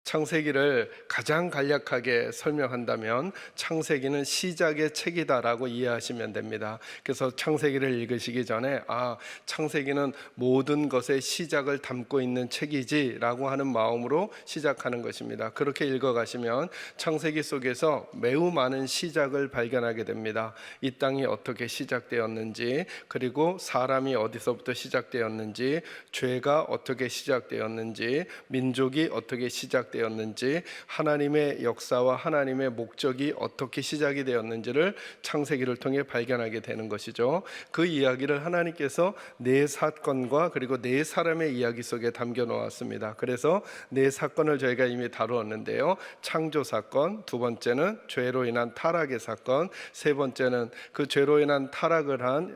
창세기를 가장 간략하게 설명한다면 창세기는 시작의 책이다라고 이해하시면 됩니다. 그래서 창세기를 읽으시기 전에 창세기는 모든 것의 시작을 담고 있는 책이지라고 하는 마음으로 시작하는 것입니다. 그렇게 읽어가시면 창세기 속에서 매우 많은 시작을 발견하게 됩니다. 이 땅이 어떻게 시작되었는지, 그리고 사람이 어디서부터 시작되었는지, 죄가 어떻게 시작되었는지, 민족이 어떻게 시작되었는지, 하나님의 역사와 하나님의 목적이 어떻게 시작이 되었는지를 창세기를 통해 발견하게 되는 것이죠. 그 이야기를 하나님께서 네 사건과 그리고 네 사람의 이야기 속에 담겨 놓았습니다. 그래서 네 사건을 저희가 이미 다루었는데요. 창조 사건, 두 번째는 죄로 인한 타락의 사건, 세 번째는 그 죄로 인한 타락을 한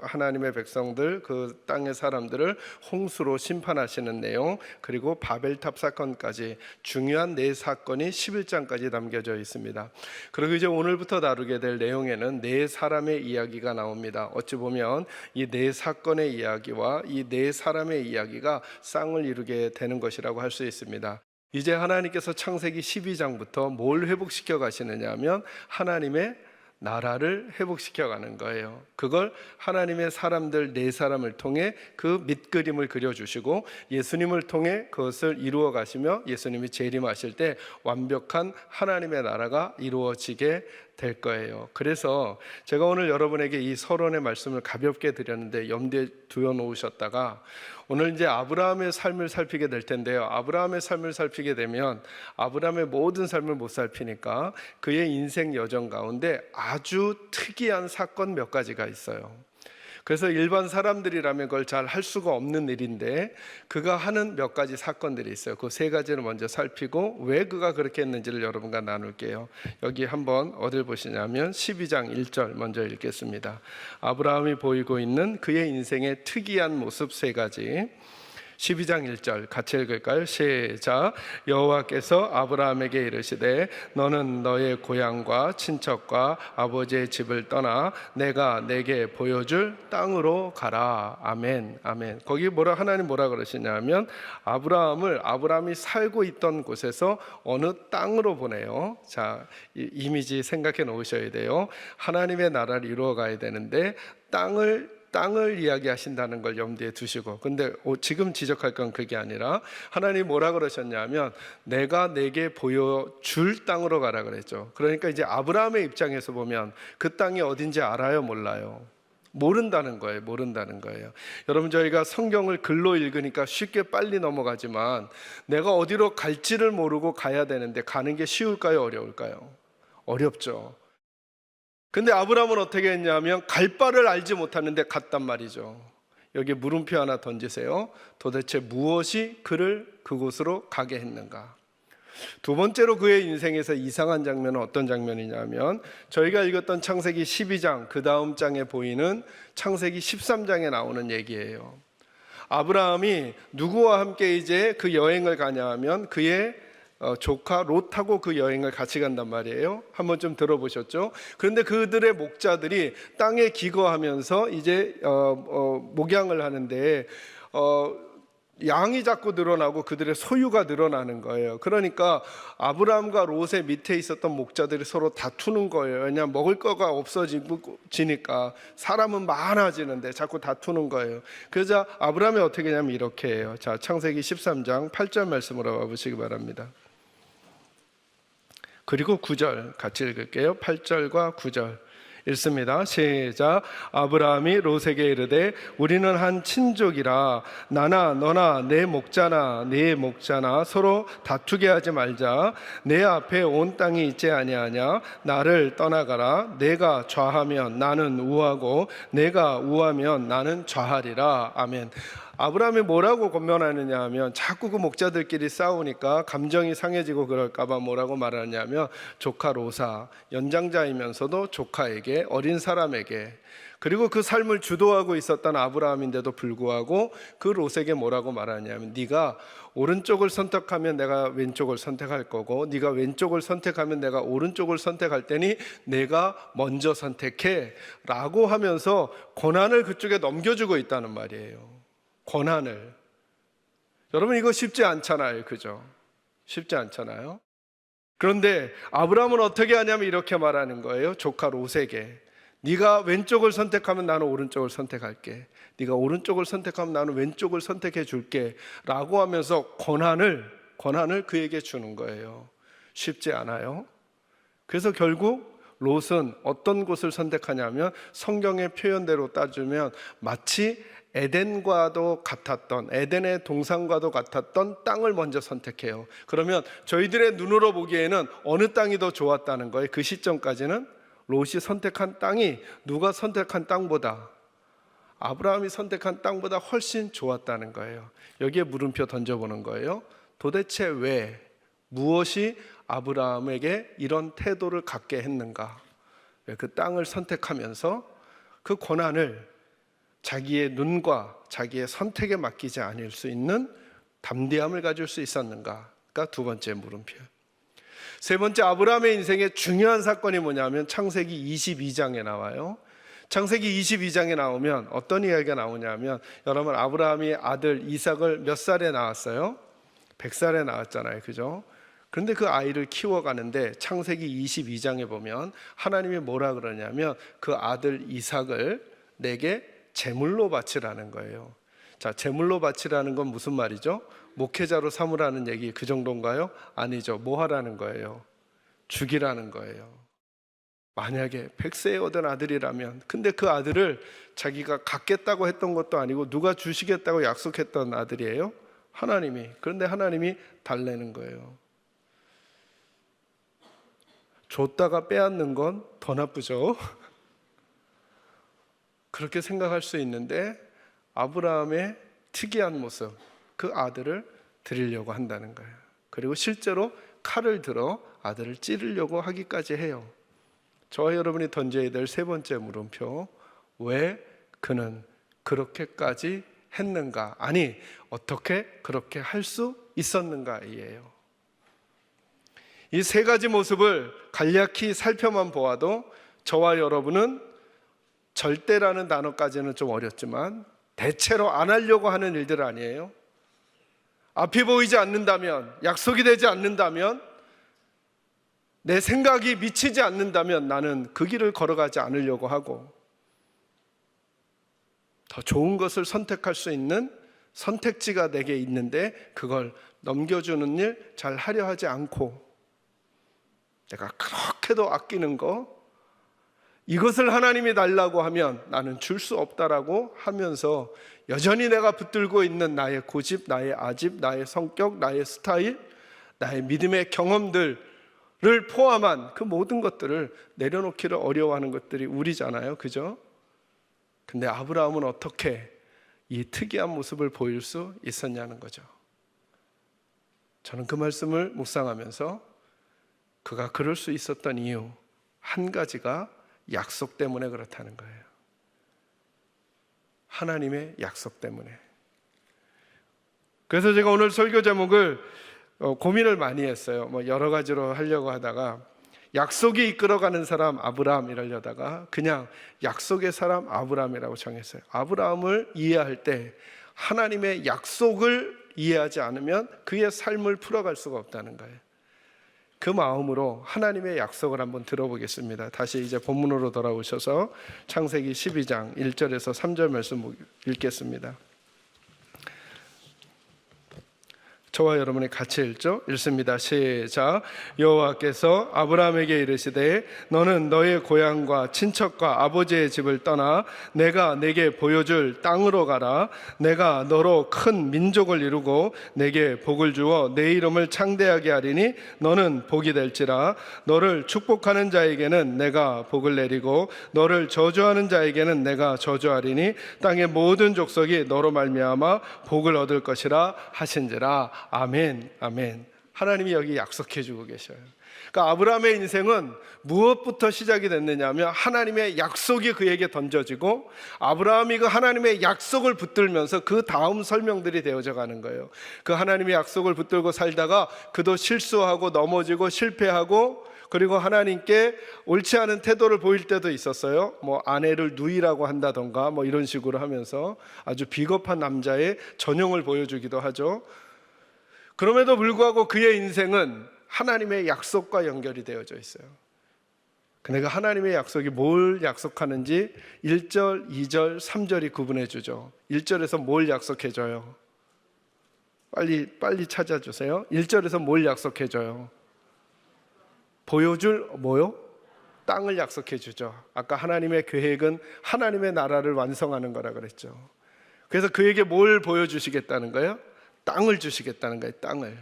하나님의 백성들, 그 땅의 사람들을 홍수로 심판하시는 내용, 그리고 바벨탑 사건까지 중요한 네 사건이 11장까지 담겨져 있습니다. 그리고 이제 오늘부터 다루게 될 내용에는 네 사람의 이야기가 나옵니다. 어찌 보면 이 네 사건의 이야기와 이 네 사람의 이야기가 쌍을 이루게 되는 것이라고 할 수 있습니다. 이제 하나님께서 창세기 12장부터 뭘 회복시켜 가시느냐 하면 하나님의 나라를 회복시켜 가는 거예요. 그걸 하나님의 사람들 네 사람을 통해 그 밑그림을 그려주시고 예수님을 통해 그것을 이루어 가시며 예수님이 재림하실 때 완벽한 하나님의 나라가 이루어지게 될 거예요. 그래서 제가 오늘 여러분에게 이 서론의 말씀을 가볍게 드렸는데 염두에 두어 놓으셨다가 오늘 이제 아브라함의 삶을 살피게 될 텐데요. 아브라함의 삶을 살피게 되면 아브라함의 모든 삶을 못 살피니까 그의 인생 여정 가운데 아주 특이한 사건 몇 가지가 있어요. 그래서 일반 사람들이라면 그걸 잘 할 수가 없는 일인데 그가 하는 몇 가지 사건들이 있어요. 그 세 가지를 먼저 살피고 왜 그가 그렇게 했는지를 여러분과 나눌게요. 여기 한번 어딜 보시냐면 12장 1절 먼저 읽겠습니다. 아브라함이 보이고 있는 그의 인생의 특이한 모습 세 가지. 12장 1절 같이 읽을까요? 시작. 여호와께서 아브라함에게 이르시되 너는 너의 고향과 친척과 아버지의 집을 떠나 내가 내게 보여줄 땅으로 가라. 아멘. 아멘. 거기 하나님 뭐라 그러시냐면 아브라함이 살고 있던 곳에서 어느 땅으로 보내요. 자, 이 이미지 생각해 놓으셔야 돼요. 하나님의 나라를 이루어 가야 되는데 땅을 이야기하신다는 걸 염두에 두시고, 근데 지금 지적할 건 그게 아니라 하나님이 뭐라 그러셨냐면 내가 내게 보여줄 땅으로 가라 그랬죠. 그러니까 이제 아브라함의 입장에서 보면 그 땅이 어딘지 알아요, 몰라요? 모른다는 거예요. 여러분, 저희가 성경을 글로 읽으니까 쉽게 빨리 넘어가지만 내가 어디로 갈지를 모르고 가야 되는데 가는 게 쉬울까요, 어려울까요? 어렵죠. 근데 아브라함은 어떻게 했냐면 갈 바를 알지 못하는데 갔단 말이죠. 여기 물음표 하나 던지세요. 도대체 무엇이 그를 그곳으로 가게 했는가? 두 번째로 그의 인생에서 이상한 장면은 어떤 장면이냐면 저희가 읽었던 창세기 12장 그 다음 장에 보이는 창세기 13장에 나오는 얘기예요. 아브라함이 누구와 함께 이제 그 여행을 가냐 하면 그의 조카 롯하고 그 여행을 같이 간단 말이에요. 한번 좀 들어보셨죠? 그런데 그들의 목자들이 땅에 기거하면서 이제 목양을 하는데 양이 자꾸 늘어나고 그들의 소유가 늘어나는 거예요. 그러니까 아브라함과 롯의 밑에 있었던 목자들이 서로 다투는 거예요. 왜냐하면 먹을 거가 없어지니까 사람은 많아지는데 자꾸 다투는 거예요. 그래서 아브라함이 어떻게 하냐면 이렇게 해요. 자, 창세기 13장 8절 말씀으로 와보시기 바랍니다. 그리고 9절 같이 읽을게요. 8절과 9절 읽습니다. 시작. 아브라함이 롯에게 이르되 우리는 한 친족이라 나나 너나 내 목자나 네 목자나 서로 다투게 하지 말자. 내 앞에 온 땅이 있지 아니하냐. 나를 떠나가라. 내가 좌하면 나는 우하고 내가 우하면 나는 좌하리라. 아멘. 아브라함이 뭐라고 권면하느냐 하면 자꾸 그 목자들끼리 싸우니까 감정이 상해지고 그럴까봐 뭐라고 말하냐면 조카 롯아, 연장자이면서도 조카에게, 어린 사람에게, 그리고 그 삶을 주도하고 있었던 아브라함인데도 불구하고 그 롯에게 뭐라고 말하냐면 네가 오른쪽을 선택하면 내가 왼쪽을 선택할 거고 네가 왼쪽을 선택하면 내가 오른쪽을 선택할 테니 내가 먼저 선택해 라고 하면서 권한을 그쪽에 넘겨주고 있다는 말이에요. 권한을. 여러분, 이거 쉽지 않잖아요, 그죠? 쉽지 않잖아요. 그런데 아브라함은 어떻게 하냐면 이렇게 말하는 거예요. 조카 롯에게, 네가 왼쪽을 선택하면 나는 오른쪽을 선택할게, 네가 오른쪽을 선택하면 나는 왼쪽을 선택해 줄게 라고 하면서 권한을 그에게 주는 거예요. 쉽지 않아요. 그래서 결국 롯은 어떤 곳을 선택하냐면 성경의 표현대로 따지면 마치 에덴과도 같았던, 에덴의 동산과도 같았던 땅을 먼저 선택해요. 그러면 저희들의 눈으로 보기에는 어느 땅이 더 좋았다는 거예요. 그 시점까지는 롯이 선택한 땅이 누가 선택한 땅보다, 아브라함이 선택한 땅보다 훨씬 좋았다는 거예요. 여기에 물음표 던져보는 거예요. 도대체 왜, 무엇이 아브라함에게 이런 태도를 갖게 했는가? 왜 그 땅을 선택하면서 그 권한을 자기의 눈과 자기의 선택에 맡기지 않을 수 있는 담대함을 가질 수 있었는가가 두 번째 물음표. 세 번째, 아브라함의 인생의 중요한 사건이 뭐냐면 창세기 22장에 나와요. 창세기 22장에 나오면 어떤 이야기가 나오냐면, 여러분 아브라함이 아들 이삭을 몇 살에 낳았어요? 100살에 낳았잖아요, 그죠? 그런데 그 아이를 키워가는데 창세기 22장에 보면 하나님이 뭐라 그러냐면 그 아들 이삭을 내게 제물로 바치라는 거예요. 자, 제물로 바치라는 건 무슨 말이죠? 목회자로 삼으라는 얘기 그 정도인가요? 아니죠. 뭐 하라는 거예요? 죽이라는 거예요. 만약에 100세에 얻은 아들이라면, 근데 그 아들을 자기가 갖겠다고 했던 것도 아니고 누가 주시겠다고 약속했던 아들이에요? 하나님이. 그런데 하나님이 달래는 거예요. 줬다가 빼앗는 건 더 나쁘죠. 그렇게 생각할 수 있는데 아브라함의 특이한 모습, 그 아들을 드리려고 한다는 거예요. 그리고 실제로 칼을 들어 아들을 찌르려고 하기까지 해요. 저와 여러분이 던져야 될 세 번째 물음표, 왜 그는 그렇게까지 했는가? 아니, 어떻게 그렇게 할 수 있었는가이에요. 이 세 가지 모습을 간략히 살펴만 보아도 저와 여러분은 절대라는 단어까지는 좀 어렵지만 대체로 안 하려고 하는 일들 아니에요? 앞이 보이지 않는다면, 약속이 되지 않는다면, 내 생각이 미치지 않는다면 나는 그 길을 걸어가지 않으려고 하고, 더 좋은 것을 선택할 수 있는 선택지가 내게 있는데 그걸 넘겨주는 일 잘 하려 하지 않고, 내가 그렇게도 아끼는 거, 이것을 하나님이 달라고 하면 나는 줄 수 없다라고 하면서 여전히 내가 붙들고 있는 나의 고집, 나의 아집, 나의 성격, 나의 스타일, 나의 믿음의 경험들을 포함한 그 모든 것들을 내려놓기를 어려워하는 것들이 우리잖아요, 그죠? 근데 아브라함은 어떻게 이 특이한 모습을 보일 수 있었냐는 거죠. 저는 그 말씀을 묵상하면서 그가 그럴 수 있었던 이유 한 가지가 약속 때문에 그렇다는 거예요. 하나님의 약속 때문에. 그래서 제가 오늘 설교 제목을 고민을 많이 했어요. 여러 가지로 하려고 하다가 약속이 이끌어가는 사람 아브라함 이러려다가 그냥 약속의 사람 아브라함이라고 정했어요. 아브라함을 이해할 때 하나님의 약속을 이해하지 않으면 그의 삶을 풀어갈 수가 없다는 거예요. 그 마음으로 하나님의 약속을 한번 들어보겠습니다. 다시 이제 본문으로 돌아오셔서 창세기 12장 1절에서 3절 말씀 읽겠습니다. 저와 여러분이 같이 읽습니다. 시작. 여호와께서 아브라함에게 이르시되 너는 너의 고향과 친척과 아버지의 집을 떠나 내가 내게 보여줄 땅으로 가라. 내가 너로 큰 민족을 이루고 내게 복을 주어 내 이름을 창대하게 하리니 너는 복이 될지라. 너를 축복하는 자에게는 내가 복을 내리고 너를 저주하는 자에게는 내가 저주하리니 땅의 모든 족속이 너로 말미암아 복을 얻을 것이라 하신지라. 아멘, 아멘. 하나님이 여기 약속해 주고 계셔요. 그러니까 아브라함의 인생은 무엇부터 시작이 됐느냐 하면 하나님의 약속이 그에게 던져지고 아브라함이 그 하나님의 약속을 붙들면서 그 다음 설명들이 되어져 가는 거예요. 그 하나님의 약속을 붙들고 살다가 그도 실수하고 넘어지고 실패하고, 그리고 하나님께 옳지 않은 태도를 보일 때도 있었어요. 아내를 누이라고 한다던가 이런 식으로 하면서 아주 비겁한 남자의 전형을 보여주기도 하죠. 그럼에도 불구하고 그의 인생은 하나님의 약속과 연결이 되어져 있어요. 내가 하나님의 약속이 뭘 약속하는지 1절, 2절, 3절이 구분해 주죠. 1절에서 뭘 약속해 줘요? 빨리 찾아주세요. 1절에서 뭘 약속해 줘요? 보여줄 뭐요? 땅을 약속해 주죠. 아까 하나님의 계획은 하나님의 나라를 완성하는 거라 그랬죠. 그래서 그에게 뭘 보여주시겠다는 거예요? 땅을 주시겠다는 거예요. 땅을.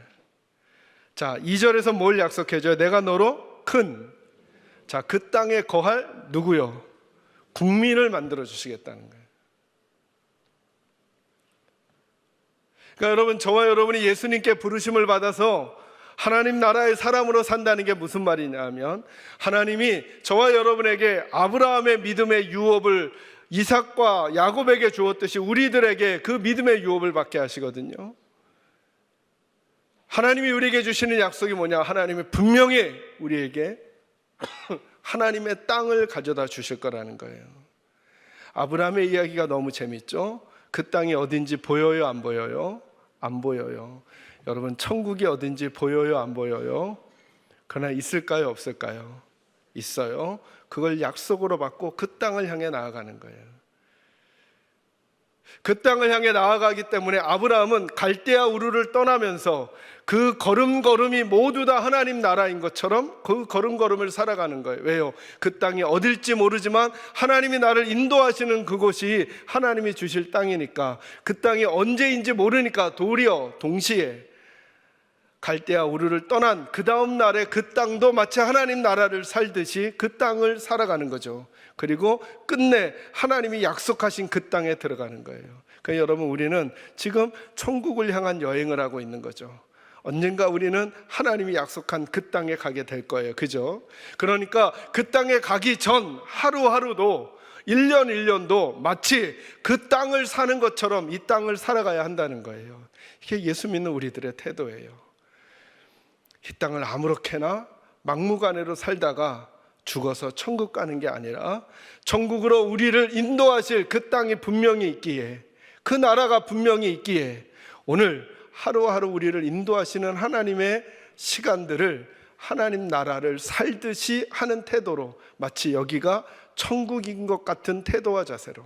자, 2절에서 뭘 약속해 줘요? 내가 너로 큰, 자, 그 땅에 거할 누구요? 국민을 만들어 주시겠다는 거예요. 그러니까 여러분, 저와 여러분이 예수님께 부르심을 받아서 하나님 나라의 사람으로 산다는 게 무슨 말이냐면, 하나님이 저와 여러분에게 아브라함의 믿음의 유업을 이삭과 야곱에게 주었듯이 우리들에게 그 믿음의 유업을 받게 하시거든요. 하나님이 우리에게 주시는 약속이 뭐냐? 하나님이 분명히 우리에게 하나님의 땅을 가져다 주실 거라는 거예요. 아브라함의 이야기가 너무 재밌죠? 그 땅이 어딘지 보여요? 안 보여요? 안 보여요. 여러분, 천국이 어딘지 보여요? 안 보여요? 그러나 있을까요? 없을까요? 있어요. 그걸 약속으로 받고 그 땅을 향해 나아가는 거예요. 그 땅을 향해 나아가기 때문에 아브라함은 갈대아 우르를 떠나면서 그 걸음걸음이 모두 다 하나님 나라인 것처럼 그 걸음걸음을 살아가는 거예요. 왜요? 그 땅이 어딜지 모르지만 하나님이 나를 인도하시는 그곳이 하나님이 주실 땅이니까, 그 땅이 언제인지 모르니까 도리어 동시에 갈대아 우르를 떠난 그 다음 날에 그 땅도 마치 하나님 나라를 살듯이 그 땅을 살아가는 거죠. 그리고 끝내 하나님이 약속하신 그 땅에 들어가는 거예요. 그러니까 여러분, 우리는 지금 천국을 향한 여행을 하고 있는 거죠. 언젠가 우리는 하나님이 약속한 그 땅에 가게 될 거예요. 그죠? 그러니까 그 땅에 가기 전 하루하루도 1년 1년도 마치 그 땅을 사는 것처럼 이 땅을 살아가야 한다는 거예요. 이게 예수 믿는 우리들의 태도예요. 이 땅을 아무렇게나 막무가내로 살다가 죽어서 천국 가는 게 아니라 천국으로 우리를 인도하실 그 땅이 분명히 있기에, 그 나라가 분명히 있기에 오늘 하루하루 우리를 인도하시는 하나님의 시간들을 하나님 나라를 살듯이 하는 태도로, 마치 여기가 천국인 것 같은 태도와 자세로.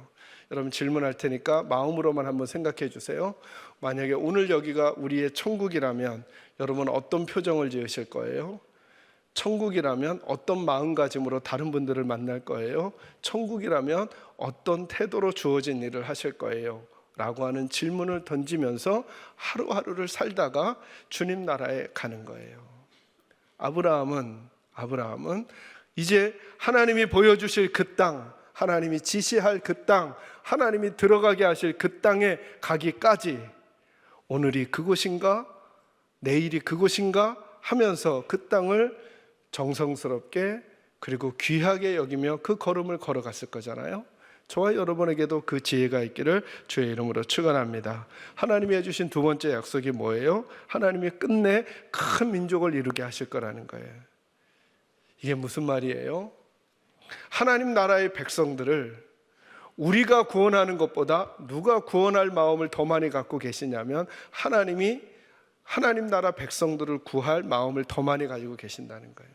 여러분, 질문할 테니까 마음으로만 한번 생각해 주세요. 만약에 오늘 여기가 우리의 천국이라면 여러분 어떤 표정을 지으실 거예요? 천국이라면 어떤 마음가짐으로 다른 분들을 만날 거예요? 천국이라면 어떤 태도로 주어진 일을 하실 거예요? 라고 하는 질문을 던지면서 하루하루를 살다가 주님 나라에 가는 거예요. 아브라함은 이제 하나님이 보여주실 그 땅, 하나님이 지시할 그 땅, 하나님이 들어가게 하실 그 땅에 가기까지 오늘이 그곳인가? 내일이 그곳인가? 하면서 그 땅을 정성스럽게 그리고 귀하게 여기며 그 걸음을 걸어갔을 거잖아요. 저와 여러분에게도 그 지혜가 있기를 주의 이름으로 축원합니다. 하나님이 해주신 두 번째 약속이 뭐예요? 하나님이 끝내 큰 민족을 이루게 하실 거라는 거예요. 이게 무슨 말이에요? 하나님 나라의 백성들을 우리가 구원하는 것보다 누가 구원할 마음을 더 많이 갖고 계시냐면 하나님이 하나님 나라 백성들을 구할 마음을 더 많이 가지고 계신다는 거예요.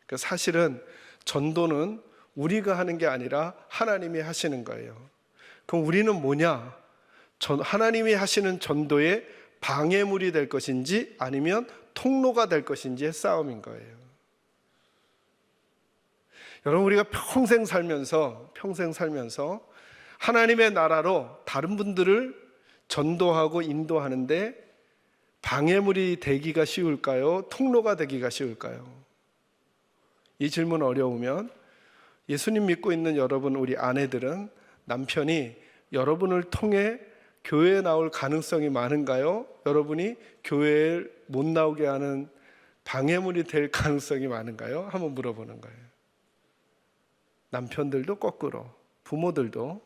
그러니까 사실은 전도는 우리가 하는 게 아니라 하나님이 하시는 거예요. 그럼 우리는 뭐냐? 하나님이 하시는 전도의 방해물이 될 것인지 아니면 통로가 될 것인지의 싸움인 거예요. 여러분, 우리가 평생 살면서 하나님의 나라로 다른 분들을 전도하고 인도하는데 방해물이 되기가 쉬울까요? 통로가 되기가 쉬울까요? 이 질문 어려우면 예수님 믿고 있는 여러분, 우리 아내들은 남편이 여러분을 통해 교회에 나올 가능성이 많은가요? 여러분이 교회에 못 나오게 하는 방해물이 될 가능성이 많은가요? 한번 물어보는 거예요. 남편들도 거꾸로, 부모들도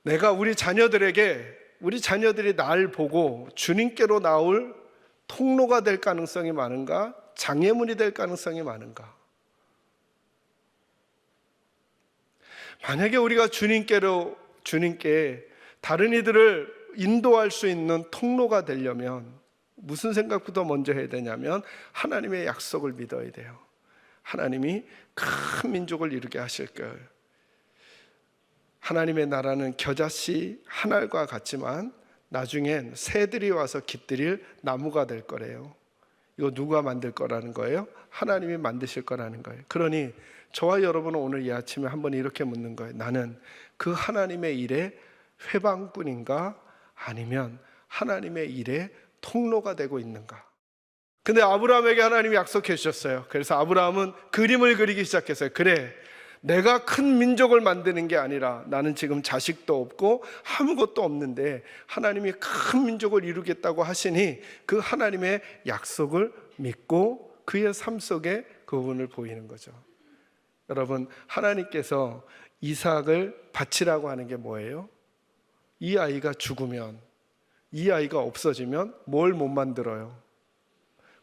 내가 우리 자녀들이 날 보고 주님께로 나올 통로가 될 가능성이 많은가? 장애물이 될 가능성이 많은가? 만약에 우리가 주님께 다른 이들을 인도할 수 있는 통로가 되려면 무슨 생각부터 먼저 해야 되냐면 하나님의 약속을 믿어야 돼요. 하나님이 큰 민족을 이루게 하실 거예요. 하나님의 나라는 겨자씨 한 알과 같지만 나중엔 새들이 와서 깃들일 나무가 될 거래요. 이거 누가 만들 거라는 거예요? 하나님이 만드실 거라는 거예요. 그러니 저와 여러분은 오늘 이 아침에 한번 이렇게 묻는 거예요. 나는 그 하나님의 일에 회방꾼인가 아니면 하나님의 일에 통로가 되고 있는가? 근데 아브라함에게 하나님이 약속해 주셨어요. 그래서 아브라함은 그림을 그리기 시작했어요. 그래, 내가 큰 민족을 만드는 게 아니라 나는 지금 자식도 없고 아무것도 없는데 하나님이 큰 민족을 이루겠다고 하시니 그 하나님의 약속을 믿고 그의 삶 속에 그분을 보이는 거죠. 여러분, 하나님께서 이삭을 바치라고 하는 게 뭐예요? 이 아이가 죽으면, 이 아이가 없어지면 뭘 못 만들어요?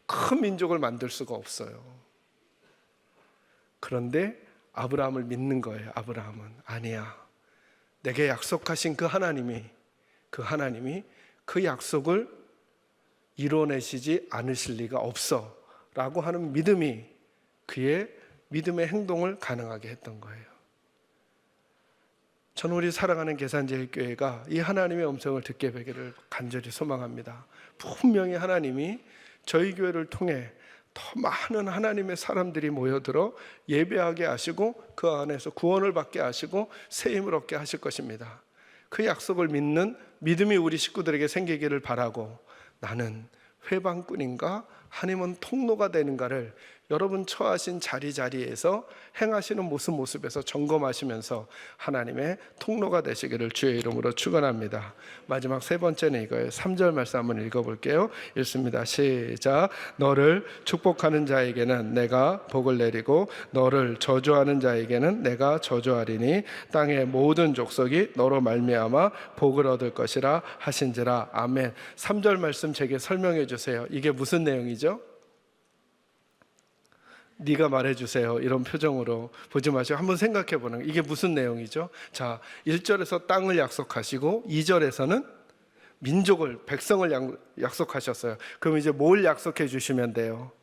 큰 민족을 만들 수가 없어요. 그런데 아브라함을 믿는 거예요. 아브라함은 아니야, 내게 약속하신 그 하나님이 그 약속을 이뤄내시지 않으실 리가 없어 라고 하는 믿음이 그의 믿음의 행동을 가능하게 했던 거예요. 저는 우리 사랑하는 계산제일교회가 이 하나님의 음성을 듣게 되기를 간절히 소망합니다. 분명히 하나님이 저희 교회를 통해 더 많은 하나님의 사람들이 모여들어 예배하게 하시고 그 안에서 구원을 받게 하시고 세임을 얻게 하실 것입니다. 그 약속을 믿는 믿음이 우리 식구들에게 생기기를 바라고, 나는 회방꾼인가 하나님은 통로가 되는가를 여러분 처하신 자리자리에서 행하시는 모습에서 점검하시면서 하나님의 통로가 되시기를 주의 이름으로 축원합니다. 마지막 세 번째는 이거예요. 3절 말씀 한번 읽어볼게요. 읽습니다. 시작. 너를 축복하는 자에게는 내가 복을 내리고 너를 저주하는 자에게는 내가 저주하리니 땅의 모든 족속이 너로 말미암아 복을 얻을 것이라 하신지라. 아멘. 3절 말씀 제게 설명해 주세요. 이게 무슨 내용이죠? 네가 말해주세요. 이런 표정으로 보지 마시고 한번 생각해 보는 거예요. 이게 무슨 내용이죠? 자, 1절에서 땅을 약속하시고 2절에서는 민족을, 백성을 약속하셨어요. 그럼 이제 뭘 약속해 주시면 돼요?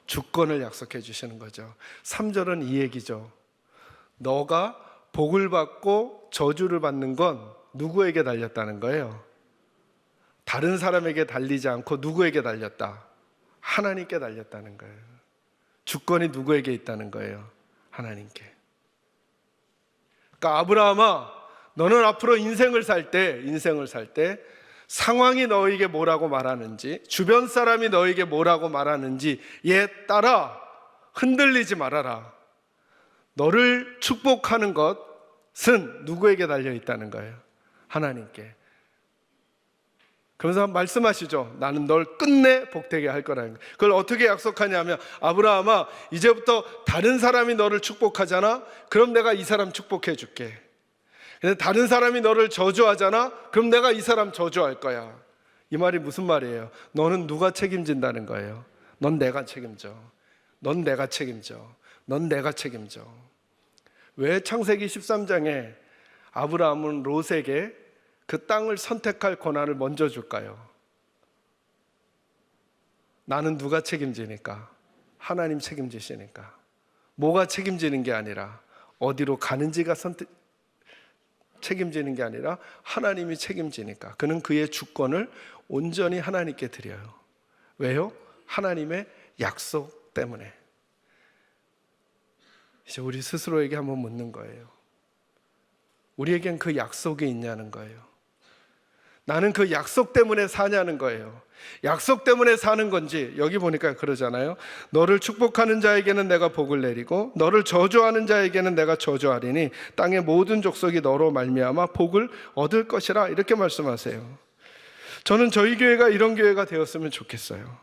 주권을 약속해 주시는 거죠. 3절은 이 얘기죠. 너가 복을 받고 저주를 받는 건 누구에게 달렸다는 거예요? 다른 사람에게 달리지 않고 누구에게 달렸다? 하나님께 달렸다는 거예요. 주권이 누구에게 있다는 거예요? 하나님께. 그러니까 아브라함아, 너는 앞으로 인생을 살 때 상황이 너에게 뭐라고 말하는지, 주변 사람이 너에게 뭐라고 말하는지에 따라 흔들리지 말아라. 너를 축복하는 것은 누구에게 달려 있다는 거예요? 하나님께. 그러면서 말씀하시죠. 나는 널 끝내 복되게 할 거라는 거예요. 그걸 어떻게 약속하냐면, 아브라함아, 이제부터 다른 사람이 너를 축복하잖아? 그럼 내가 이 사람 축복해 줄게. 근데 다른 사람이 너를 저주하잖아? 그럼 내가 이 사람 저주할 거야. 이 말이 무슨 말이에요? 너는 누가 책임진다는 거예요? 넌 내가 책임져. 넌 내가 책임져. 넌 내가 책임져. 왜 창세기 13장에 아브라함은 롯에게 그 땅을 선택할 권한을 먼저 줄까요? 나는 누가 책임지니까? 하나님 책임지시니까. 뭐가 책임지는 게 아니라, 어디로 가는지가 책임지는 게 아니라 하나님이 책임지니까. 그는 그의 주권을 온전히 하나님께 드려요. 왜요? 하나님의 약속 때문에. 이제 우리 스스로에게 한번 묻는 거예요. 우리에겐 그 약속이 있냐는 거예요. 나는 그 약속 때문에 사냐는 거예요. 약속 때문에 사는 건지, 여기 보니까 그러잖아요. 너를 축복하는 자에게는 내가 복을 내리고 너를 저주하는 자에게는 내가 저주하리니 땅의 모든 족속이 너로 말미암아 복을 얻을 것이라, 이렇게 말씀하세요. 저는 저희 교회가 이런 교회가 되었으면 좋겠어요.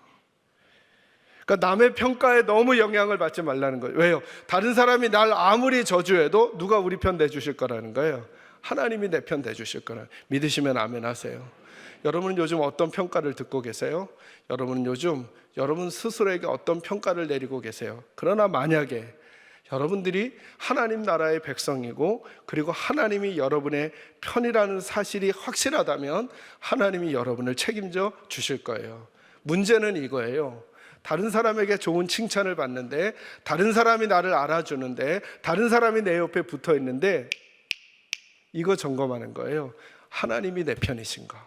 그러니까 남의 평가에 너무 영향을 받지 말라는 거예요. 왜요? 다른 사람이 날 아무리 저주해도 누가 우리 편 내주실 거라는 거예요? 하나님이 내 편 내주실 거라. 믿으시면 아멘 하세요. 여러분은 요즘 어떤 평가를 듣고 계세요? 여러분은 요즘 여러분 스스로에게 어떤 평가를 내리고 계세요? 그러나 만약에 여러분들이 하나님 나라의 백성이고, 그리고 하나님이 여러분의 편이라는 사실이 확실하다면 하나님이 여러분을 책임져 주실 거예요. 문제는 이거예요. 다른 사람에게 좋은 칭찬을 받는데, 다른 사람이 나를 알아주는데, 다른 사람이 내 옆에 붙어 있는데, 이거 점검하는 거예요. 하나님이 내 편이신가?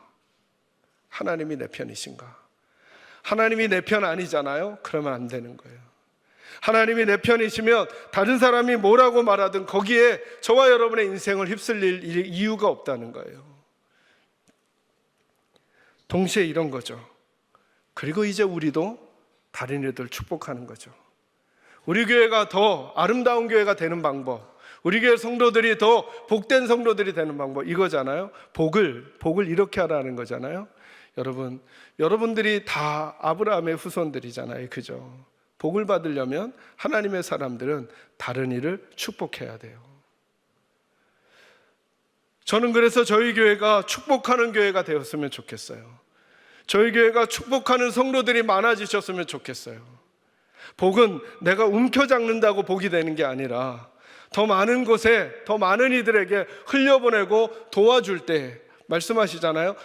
하나님이 내 편이신가? 하나님이 내 편 아니잖아요? 그러면 안 되는 거예요. 하나님이 내 편이시면 다른 사람이 뭐라고 말하든 거기에 저와 여러분의 인생을 휩쓸릴 이유가 없다는 거예요. 동시에 이런 거죠. 그리고 이제 우리도 다른 이들 축복하는 거죠. 우리 교회가 더 아름다운 교회가 되는 방법, 우리 교회 성도들이 더 복된 성도들이 되는 방법, 이거잖아요. 복을 이렇게 하라는 거잖아요. 여러분들이 다 아브라함의 후손들이잖아요. 그죠? 복을 받으려면 하나님의 사람들은 다른 이를 축복해야 돼요. 저는 그래서 저희 교회가 축복하는 교회가 되었으면 좋겠어요. 저희 교회가 축복하는 성도들이 많아지셨으면 좋겠어요. 복은 내가 움켜잡는다고 복이 되는 게 아니라 더 많은 곳에 더 많은 이들에게 흘려보내고 도와줄 때, 말씀하시잖아요.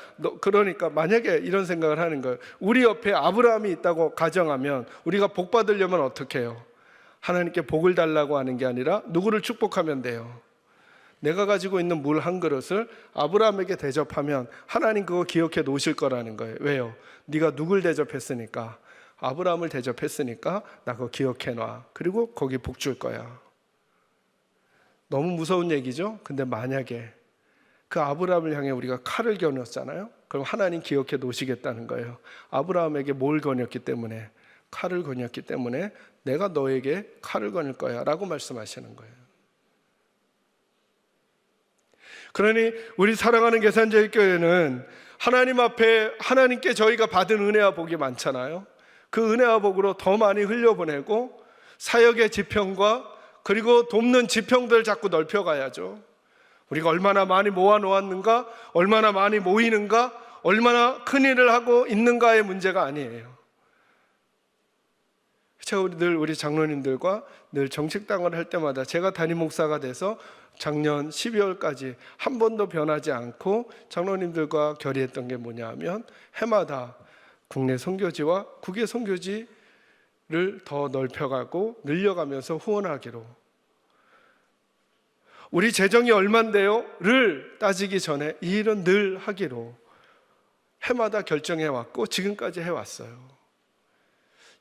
그러니까 만약에 이런 생각을 하는 거예요. 우리 옆에 아브라함이 있다고 가정하면 우리가 복 받으려면 어떻게 해요? 하나님께 복을 달라고 하는 게 아니라 누구를 축복하면 돼요? 내가 가지고 있는 물 한 그릇을 아브라함에게 대접하면 하나님 그거 기억해 놓으실 거라는 거예요. 왜요? 네가 누굴 대접했으니까, 아브라함을 대접했으니까 나 그거 기억해 놔. 그리고 거기 복 줄 거야. 너무 무서운 얘기죠? 근데 만약에 그 아브라함을 향해 우리가 칼을 겨눴잖아요. 그럼 하나님 기억해 놓으시겠다는 거예요. 아브라함에게 뭘 거녔기 때문에? 칼을 거녔기 때문에 내가 너에게 칼을 거닐 거야 라고 말씀하시는 거예요. 그러니 우리 사랑하는 계산제일교회는 하나님 앞에 하나님께 저희가 받은 은혜와 복이 많잖아요. 그 은혜와 복으로 더 많이 흘려보내고 사역의 지평과 그리고 돕는 지평들 자꾸 넓혀가야죠. 우리가 얼마나 많이 모아놓았는가, 얼마나 많이 모이는가, 얼마나 큰 일을 하고 있는가의 문제가 아니에요. 제가 우리 장로님들과 늘 정식당을 할 때마다, 제가 담임 목사가 돼서 작년 12월까지 한 번도 변하지 않고 장로님들과 결의했던 게 뭐냐 하면, 해마다 국내 선교지와 국외 선교지를 더 넓혀가고 늘려가면서 후원하기로, 우리 재정이 얼만데요? 를 따지기 전에 이 일은 늘 하기로 해마다 결정해왔고 지금까지 해왔어요.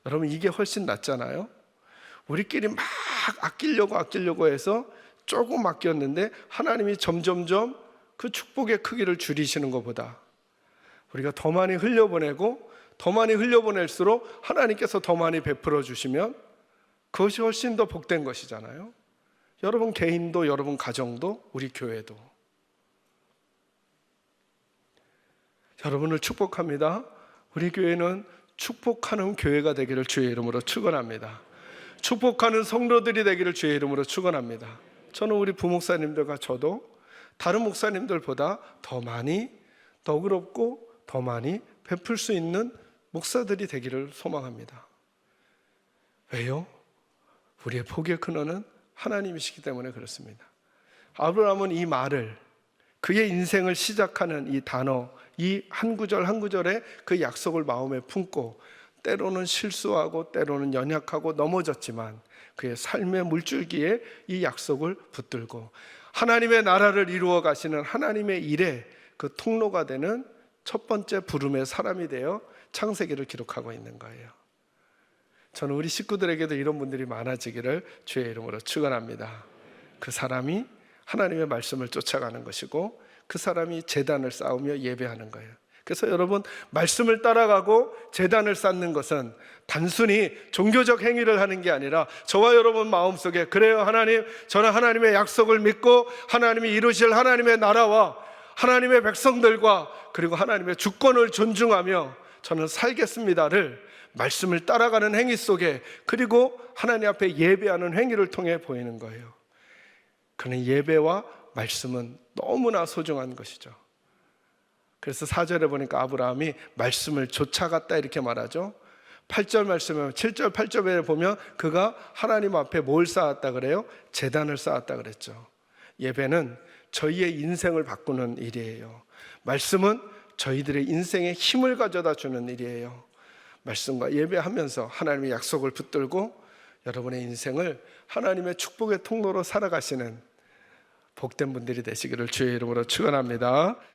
여러분, 이게 훨씬 낫잖아요. 우리끼리 막 아끼려고 해서 조금 아꼈는데 하나님이 점점점 그 축복의 크기를 줄이시는 것보다 우리가 더 많이 흘려보내고 더 많이 흘려보낼수록 하나님께서 더 많이 베풀어 주시면 그것이 훨씬 더 복된 것이잖아요. 여러분 개인도, 여러분 가정도, 우리 교회도. 여러분을 축복합니다. 우리 교회는 축복하는 교회가 되기를 주의 이름으로 축원합니다. 축복하는 성도들이 되기를 주의 이름으로 축원합니다. 저는 우리 부목사님들과 저도 다른 목사님들보다 더 많이 너그럽고 더 많이 베풀 수 있는 목사들이 되기를 소망합니다. 왜요? 우리의 복의 근원은 하나님이시기 때문에 그렇습니다. 아브라함은 이 말을, 그의 인생을 시작하는 이 단어, 이 한 구절 한 구절에 그 약속을 마음에 품고, 때로는 실수하고 때로는 연약하고 넘어졌지만 그의 삶의 물줄기에 이 약속을 붙들고 하나님의 나라를 이루어 가시는 하나님의 일에 그 통로가 되는 첫 번째 부름의 사람이 되어 창세기를 기록하고 있는 거예요. 저는 우리 식구들에게도 이런 분들이 많아지기를 주의 이름으로 축원합니다. 그 사람이 하나님의 말씀을 쫓아가는 것이고 그 사람이 제단을 쌓으며 예배하는 거예요. 그래서 여러분, 말씀을 따라가고 제단을 쌓는 것은 단순히 종교적 행위를 하는 게 아니라 저와 여러분 마음속에, 그래요 하나님, 저는 하나님의 약속을 믿고 하나님이 이루실 하나님의 나라와 하나님의 백성들과 그리고 하나님의 주권을 존중하며 저는 살겠습니다를 말씀을 따라가는 행위 속에, 그리고 하나님 앞에 예배하는 행위를 통해 보이는 거예요. 그는 예배와 말씀은 너무나 소중한 것이죠. 그래서 4절에 보니까 아브라함이 말씀을 쫓아갔다 이렇게 말하죠. 8절 말씀에 7절 8절에 보면 그가 하나님 앞에 뭘 쌓았다 그래요? 제단을 쌓았다 그랬죠. 예배는 저희의 인생을 바꾸는 일이에요. 말씀은 저희들의 인생에 힘을 가져다 주는 일이에요. 말씀과 예배하면서 하나님의 약속을 붙들고 여러분의 인생을 하나님의 축복의 통로로 살아가시는 복된 분들이 되시기를 주의 이름으로 축원합니다.